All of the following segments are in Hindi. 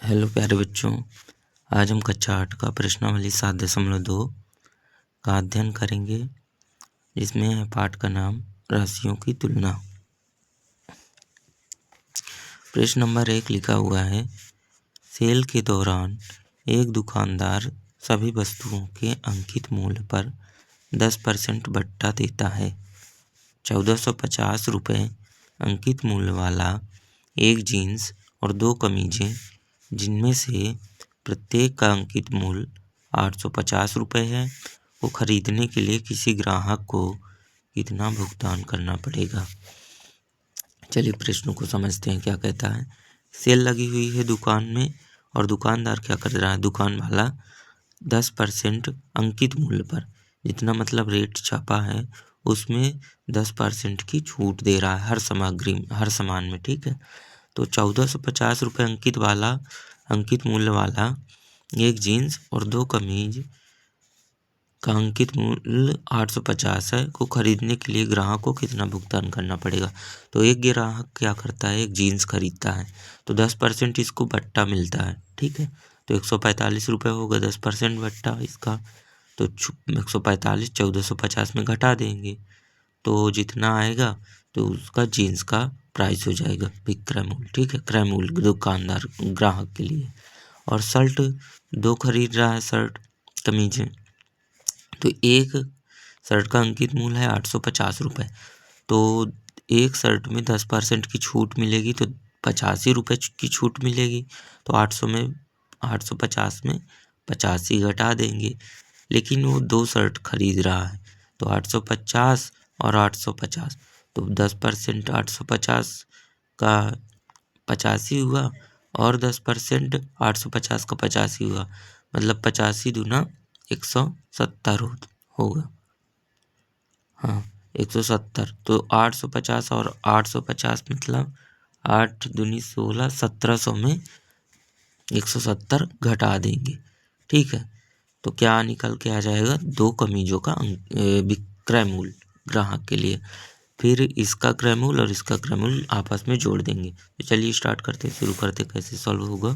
हेलो प्यारे बच्चों, आज हम कक्षा 8 का प्रश्नावली 7.2 का अध्ययन करेंगे, जिसमें है पाठ का नाम राशियों की तुलना। प्रश्न नंबर 1 लिखा हुआ है, सेल के दौरान एक दुकानदार सभी वस्तुओं के अंकित मूल्य पर 10% बट्टा देता है। 1450 रुपये अंकित मूल्य वाला एक जीन्स और 2 कमीजें, जिनमें से प्रत्येक का अंकित मूल्य 850 रुपये है, को खरीदने के लिए किसी ग्राहक को कितना भुगतान करना पड़ेगा। चलिए प्रश्नों को समझते हैं। क्या कहता है, सेल लगी हुई है दुकान में और दुकानदार क्या कर रहा है, दुकान वाला 10% अंकित मूल्य पर, जितना मतलब रेट छापा है उसमें 10% की छूट दे रहा है हर सामान में। ठीक है, तो 1450 रुपये अंकित मूल्य वाला एक जीन्स और 2 कमीज का अंकित मूल्य 850 है, को खरीदने के लिए ग्राहक को कितना भुगतान करना पड़ेगा। तो एक ग्राहक क्या करता है, एक जीन्स खरीदता है, तो 10% इसको बट्टा मिलता है। ठीक है, तो 145 रुपये होगा 10% बट्टा इसका, तो 145 1450 में घटा देंगे तो जितना आएगा तो उसका जीन्स का प्राइस हो जाएगा विक्रय मूल्य। ठीक है, क्रय मूल्य दुकानदार ग्राहक के लिए। और शर्ट 2 खरीद रहा है, शर्ट कमीजें, तो एक शर्ट का अंकित मूल्य है 850 रुपये, तो एक शर्ट में 10% की छूट मिलेगी, तो 85 रुपये की छूट मिलेगी, तो 850 में 85 घटा देंगे। लेकिन वो 2 शर्ट खरीद रहा है, तो 850 और 850, तो 10% 850 का 85 हुआ और 10% 850 का 85 हुआ, मतलब 85 दूना 170 होगा। हाँ, 170, तो 850 और 850 मतलब 8 दूनी 16, 1700 में 170 घटा देंगे। ठीक है, तो क्या निकल के आ जाएगा, 2 कमीजों का विक्रय मूल्य ग्राहक के लिए। फिर इसका क्रय मूल्य और इसका क्रय मूल्य आपस में जोड़ देंगे। तो चलिए स्टार्ट करते हैं, शुरू करते कैसे सॉल्व होगा।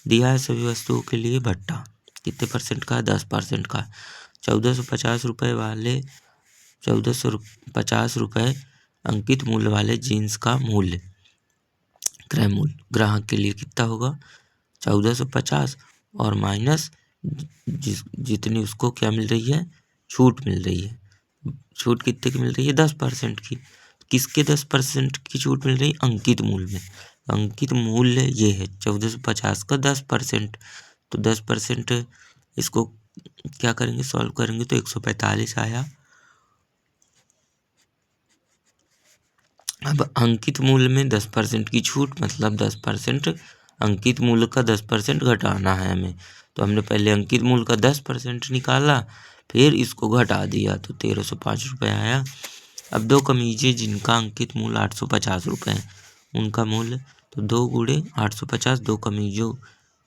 दिया है सभी वस्तुओं के लिए भट्टा कितने परसेंट का है, 10% का है। 1450 रुपये वाले 1450 रुपये अंकित मूल्य वाले जीन्स का मूल्य, क्रय मूल्य ग्राहक के लिए कितना होगा, 1450 और माइनस जितनी उसको क्या मिल रही है, छूट मिल रही है। छूट कितने की मिल रही है, 10% की। किसके 10% की छूट मिल रही है, अंकित मूल्य में। अंकित मूल्य ये है 1450 का 10%, तो 10% इसको क्या करेंगे, सॉल्व करेंगे तो 145 आया। अब अंकित मूल्य में 10% की छूट, मतलब 10% अंकित मूल्य का 10% घटाना है हमें, तो हमने पहले अंकित मूल्य का 10% निकाला, फिर इसको घटा दिया, तो 1305 रुपये आया। अब 2 कमीजें जिनका अंकित मूल्य 850 रुपये है, उनका मूल्य, तो 2 गुणे 850, 2 कमीजों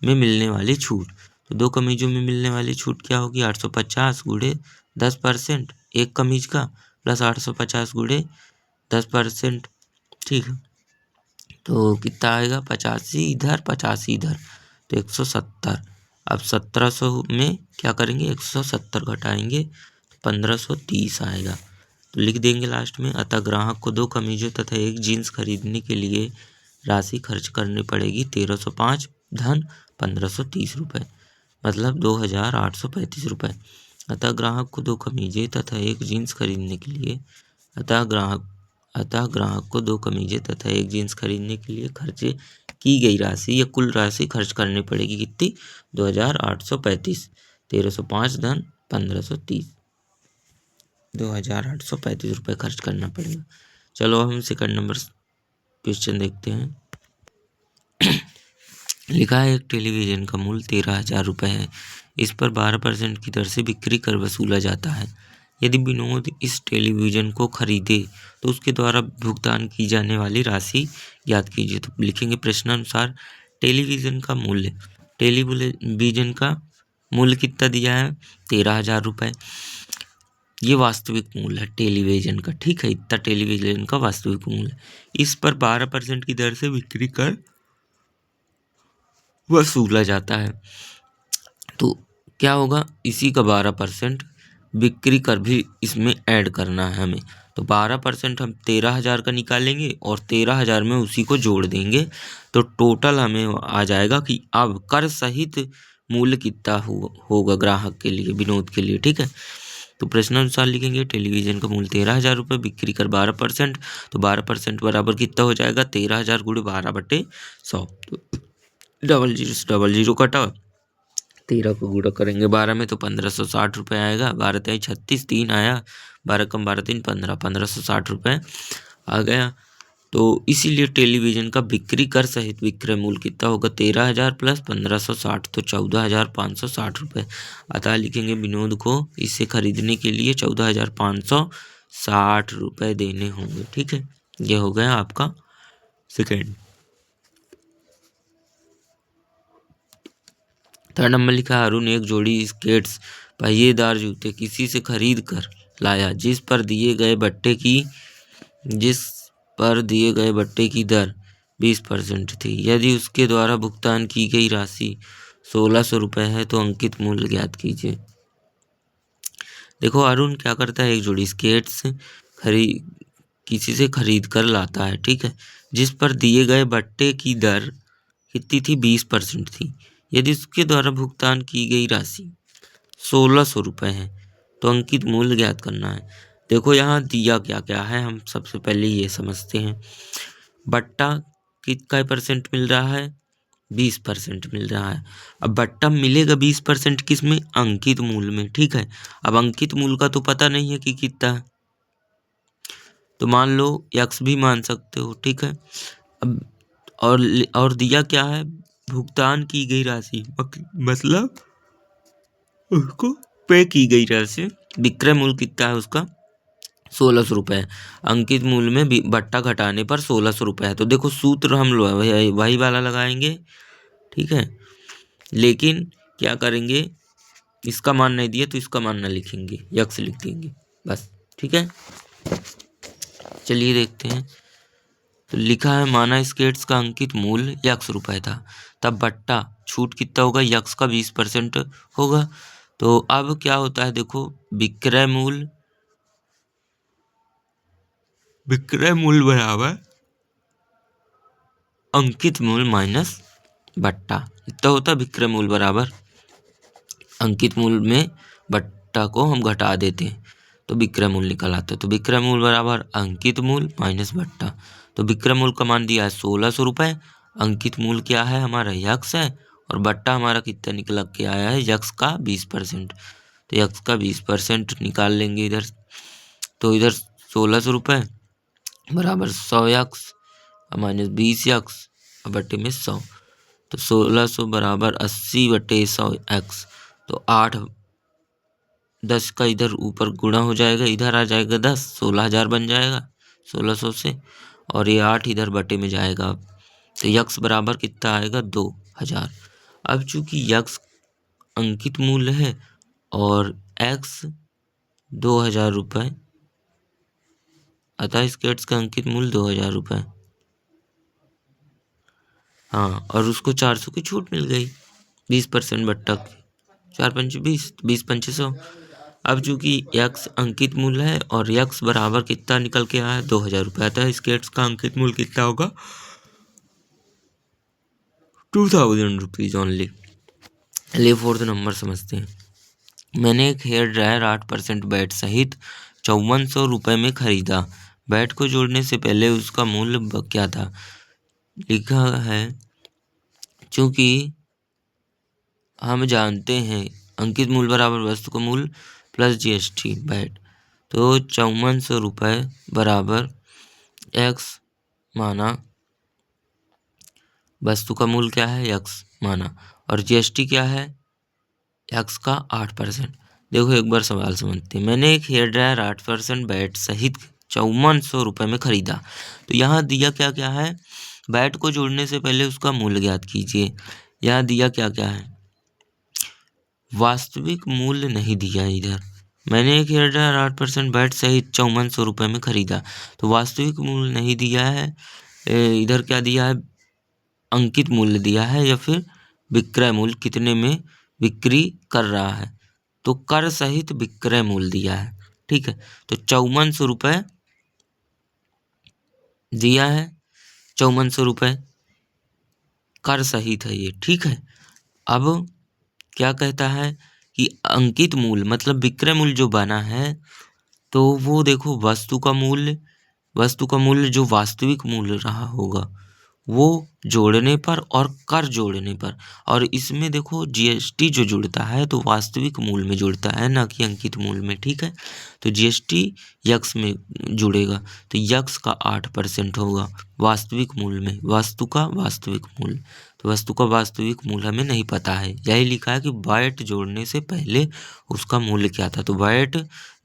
में मिलने वाली छूट, तो 2 कमीजों में मिलने वाली छूट क्या होगी, 850 गुणे 10% एक कमीज का, प्लस 850 गुणे 10%। ठीक है, तो कितना आएगा, 85 इधर 85 इधर, तो 170। अब 1700 में क्या करेंगे, 170 घटाएंगे तो 1530 आएगा, तो लिख देंगे लास्ट में। अतः ग्राहक को 2 कमीजों तथा एक जीन्स खरीदने के लिए राशि खर्च करनी पड़ेगी 1305 धन 1530 रुपये, मतलब 2835 रुपये। अतः ग्राहक को 2 कमीजें तथा एक जीन्स खरीदने के लिए ग्राहक को 2 कमीजें तथा एक जीन्स खरीदने के लिए खर्चे की गई राशि या कुल राशि खर्च करनी पड़ेगी कितनी, 2835। 1305 धन 1530, 2835 रुपये खर्च करना पड़ेगा। चलो हम सेकंड नंबर क्वेश्चन देखते हैं। लिखा है, एक टेलीविज़न का मूल्य 13,000 रुपये है। इस पर 12% की दर से बिक्री कर वसूला जाता है। यदि विनोद इस टेलीविज़न को खरीदे तो उसके द्वारा भुगतान की जाने वाली राशि ज्ञात कीजिए। तो लिखेंगे प्रश्नानुसार टेलीविज़न का मूल्य, टेलीविज़न का मूल्य कितना दिया है, 13,000 रुपये। ये वास्तविक मूल्य है टेलीविज़न का। ठीक है, इतना टेलीविज़न का वास्तविक मूल्य। इस पर 12% की दर से बिक्री कर वसूला जाता है। तो क्या होगा, इसी का 12% बिक्री कर भी इसमें ऐड करना है हमें। तो 12% हम 13,000 का निकालेंगे और 13,000 में उसी को जोड़ देंगे। तो टोटल हमें आ जाएगा कि अब कर सहित मूल्य कितना होगा ग्राहक के लिए, विनोद के लिए। ठीक है, तो प्रश्नानुसार लिखेंगे टेलीविजन का मूल्य 13,000 रुपये, बिक्री कर 12%। तो 12% बराबर कितना हो जाएगा, 13,000 गुणे 12/100। तो 00 कटा, 13 को गुणा करेंगे 12 में तो 1560 रुपये आएगा। 12 तिहाई 36, 3 आया, 12 कम 12 3 15, 1560 रुपये आ गया। तो इसीलिए टेलीविजन का बिक्री कर सहित विक्रय मूल्य कितना होगा, 13,000 प्लस 1560 तो 14,560 रुपये। अतः लिखेंगे विनोद को इसे खरीदने के लिए 14,560 रुपये देने होंगे। ठीक है, ये हो गया आपका सेकेंड। थर्ड नंबर लिखा है, अरुण एक जोड़ी स्केट्स पहिएदार जूते किसी से खरीद कर लाया जिस पर दिए गए बट्टे की दर 20% थी। यदि उसके द्वारा भुगतान की गई राशि 1,600 रुपये है तो अंकित मूल्य ज्ञात कीजिए। देखो, अरुण क्या करता है, एक जोड़ी स्केट्स किसी से खरीद कर लाता है, ठीक है, जिस पर दिए गए बट्टे की दर कितनी थी, 20% थी। यदि उसके द्वारा भुगतान की गई राशि 1,600 रुपये है तो अंकित मूल्य ज्ञात करना है। देखो, यहाँ दिया क्या क्या है, हम सबसे पहले ये समझते हैं। बट्टा कितना परसेंट मिल रहा है, 20% मिल रहा है। अब बट्टा मिलेगा 20% किस में, अंकित मूल्य में। ठीक है, अब अंकित मूल्य का तो पता नहीं है कि कितना है, तो मान लो x भी मान सकते हो। ठीक है, अब और दिया क्या है, भुगतान की गई राशि, मतलब उसको पे की गई राशि। विक्रय मूल्य कितना है उसका, 1,600 रुपये। अंकित मूल्य में बट्टा घटाने पर 1,600 रुपये है। तो देखो, सूत्र हम लोग वही वाला लगाएंगे। ठीक है, लेकिन क्या करेंगे, इसका मान नहीं दिया तो इसका मान ना लिखेंगे, यक्स लिख देंगे बस। ठीक है, चलिए देखते हैं। तो लिखा है, माना स्केट्स का अंकित मूल्य ₹100 था, तब बट्टा छूट कितना होगा, यक्स का 20% होगा। तो अब क्या होता है, देखो, विक्रय मूल्य बराबर अंकित मूल्य माइनस बट्टा, इतना होता है। विक्रय मूल्य बराबर अंकित मूल्य में बट्टा को हम घटा देते हैं तो विक्रय मूल्य निकल आता है। तो विक्रय मूल्य बराबर अंकित मूल्य माइनस बट्टा। तो विक्रय मूल्य का मान दिया है 1,600 रुपये, अंकित मूल्य क्या है हमारा, यक्स है, और बट्टा हमारा कितना निकल के आया है, यक्स का 20%। तो यक्स का 20% निकाल लेंगे इधर। तो इधर 1,600 रुपये बराबर 100 यक्स माइनस 20 यक्स और बट्टे में 100। तो 1,600 बराबर 80/100 एक्स। तो 10 का इधर ऊपर गुणा हो जाएगा, इधर आ जाएगा 10, 16,000 बन जाएगा 1,600 से, और ये 8 इधर बटे में जाएगा। तो यक्स बराबर कितना आएगा, 2,000। अब चूंकि यक्स अंकित मूल्य है और एक्स 2,000 रुपये, अतः स्केट्स का अंकित मूल्य 2,000 रुपये। हाँ, और उसको 400 की छूट मिल गई, 20% बट्टा की, 4 पंचे 20, 20 पंचे 100। अब चूंकि यक्स अंकित मूल्य है और यक्स बराबर कितना निकल के आया है, 2,000 रुपये आता है। स्केट्स का अंकित मूल्य कितना होगा, 2,000 रुपीज ओनली। चलिए फोर्थ नंबर समझते हैं। मैंने एक हेयर ड्रायर 8% बैट सहित 5,400 रुपये में खरीदा। बैट को जोड़ने से पहले उसका मूल्य क्या था। लिखा है, चूंकि हम जानते हैं अंकित मूल्य बराबर वस्तु का मूल्य प्लस GST बैट, तो 5,400 रुपये बराबर एक्स माना, वस्तु का मूल्य क्या है, एक्स माना, और GST क्या है, एक्स का 8%। देखो, एक बार सवाल समझते हैं। मैंने एक हेयर ड्रायर 8% बैट सहित 5,400 रुपये में खरीदा। तो यहाँ दिया क्या क्या है, बैट को जोड़ने से पहले उसका मूल्य ज्ञात कीजिए। यहाँ दिया क्या क्या है, वास्तविक मूल्य नहीं दिया है इधर। मैंने एक हेयर ड्रायर 8% बैट सहित 5,400 रुपये में खरीदा, तो वास्तविक मूल्य नहीं दिया है। इधर क्या दिया है, अंकित मूल्य दिया है या फिर विक्रय मूल्य कितने में बिक्री कर रहा है, तो कर सहित विक्रय मूल्य दिया है। ठीक है, तो 5400 रुपये दिया है, 5400 रुपये कर सहित है ये। ठीक है, अब क्या कहता है कि अंकित मूल्य मतलब विक्रय मूल्य जो बना है, तो वो देखो वस्तु का मूल्य जो वास्तविक मूल्य रहा होगा वो जोड़ने पर और कर जोड़ने पर, और इसमें देखो जीएसटी जो जुड़ता है तो वास्तविक मूल्य में जुड़ता है, ना कि अंकित मूल्य में। ठीक है, तो जीएसटी यक्स में जुड़ेगा, तो यक्स का 8% होगा वास्तविक मूल्य में, वस्तु का वास्तविक मूल्य। तो वस्तु का वास्तविक मूल्य हमें नहीं पता है, यही लिखा है कि वैट जोड़ने से पहले उसका मूल्य क्या था, तो वैट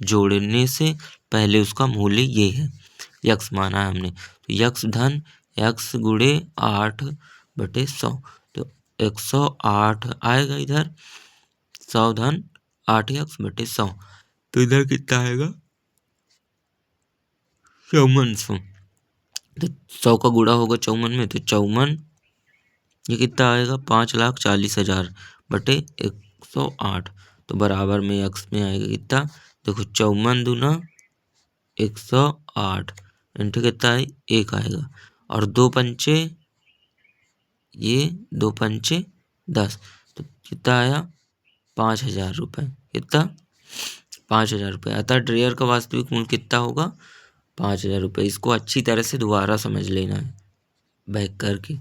जोड़ने से पहले उसका मूल्य ये है, यक्स माना है हमने। तो यक्स धन एक्स गुणे 8/100, तो 108 आएगा इधर, 100 धन 8x/100, तो इधर कितना आएगा 5400। तो 100 का गुणा होगा 54 में, तो 54 ये कितना आएगा 5,40,000/108, तो बराबर में एक्स में आएगा कितना, देखो 54 दूना 108 इंटू कितना है 1 आएगा, और 2 पंचे ये 2 पंचे 10, तो कितना आया 5,000 रुपये, कितना 5,000 रुपये। अतः ड्रेयर का वास्तविक मूल्य कितना होगा 5,000 रुपये। इसको अच्छी तरह से दोबारा समझ लेना है बैक करके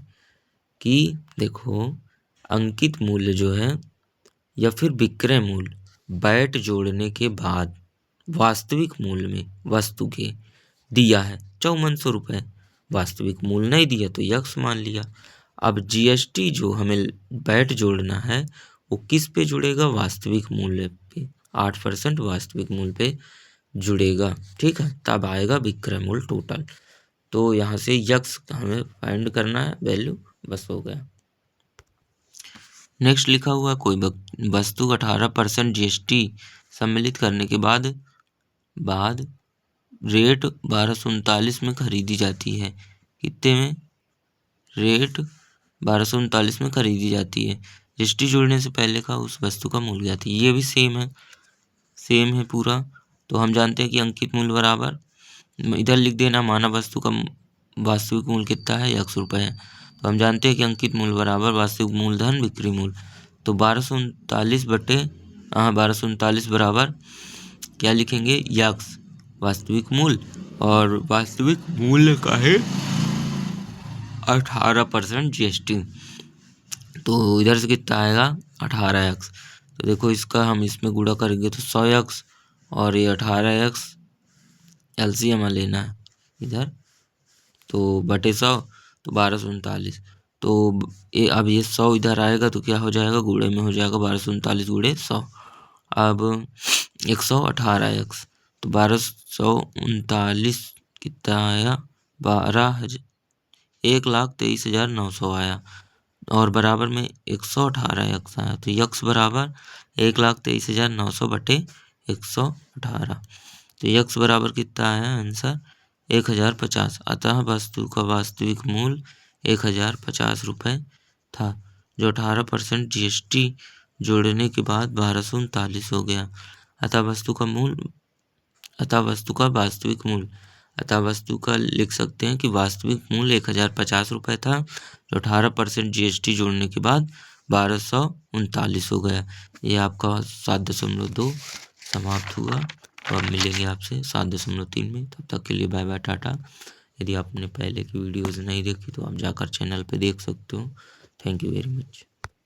कि देखो अंकित मूल्य जो है या फिर विक्रय मूल्य वैट जोड़ने के बाद वास्तविक मूल्य में वस्तु के दिया है 5400 रुपये, वास्तविक मूल्य नहीं दिया तो यक्स मान लिया। अब जीएसटी जो हमें वैट जोड़ना है वो किस पे जुड़ेगा, वास्तविक मूल्य पे, 8% वास्तविक मूल्य पे जुड़ेगा। ठीक है, तब आएगा विक्रय मूल्य टोटल। तो यहाँ से यक्स हमें फाइंड करना है वैल्यू, बस हो गया। नेक्स्ट लिखा हुआ कोई वस्तु 18% जीएसटी सम्मिलित करने के बाद रेट 1239 में खरीदी जाती है। कितने में, रेट 1239 में खरीदी जाती है। जीएसटी जोड़ने से पहले का उस वस्तु का मूल्य ज्ञात है। ये भी सेम है पूरा। तो हम जानते हैं कि अंकित मूल्य बराबर, इधर लिख देना मानव वस्तु का वास्तविक मूल्य कितना है 100 रुपये है, तो हम जानते हैं कि अंकित मूल्य बराबर वास्तविक मूल्य धन बिक्री मूल्य। तो 1239 बराबर क्या लिखेंगे, यक्स वास्तविक मूल्य, और वास्तविक मूल्य का है 18% जीएसटी, तो इधर से कितना आएगा 18x। तो देखो इसका हम इसमें गुणा करेंगे तो 100x, और ये 18x एलसीएम लेना है इधर, तो बटे 100 तो 1239। तो अब ये 100 इधर आएगा तो क्या हो जाएगा, गुणे में हो जाएगा 1239 गुणे 100। अब 118x, तो 1239 कितना आया 1,23,900 आया, और बराबर में 118x आया, तो यक्स बराबर 1,23,900 बटे 118, तो यक्स बराबर कितना आया आंसर 1,050। अतः वस्तु का वास्तविक मूल्य 1,050 रुपये था, जो 18% जीएसटी जोड़ने के बाद 1239 हो गया। अतः वस्तु का वास्तविक मूल्य, अतः वस्तु का लिख सकते हैं कि वास्तविक मूल्य 1,050 रुपये था, जो 18% जीएसटी जोड़ने के बाद 1239 हो गया। ये आपका 7.2 समाप्त हुआ, और अब मिलेंगे आपसे 7.3 में। तब तक के लिए बाय बाय, टाटा। यदि आपने पहले की वीडियोज़ नहीं देखी तो आप जाकर चैनल पे देख सकते हो। Thank you very much.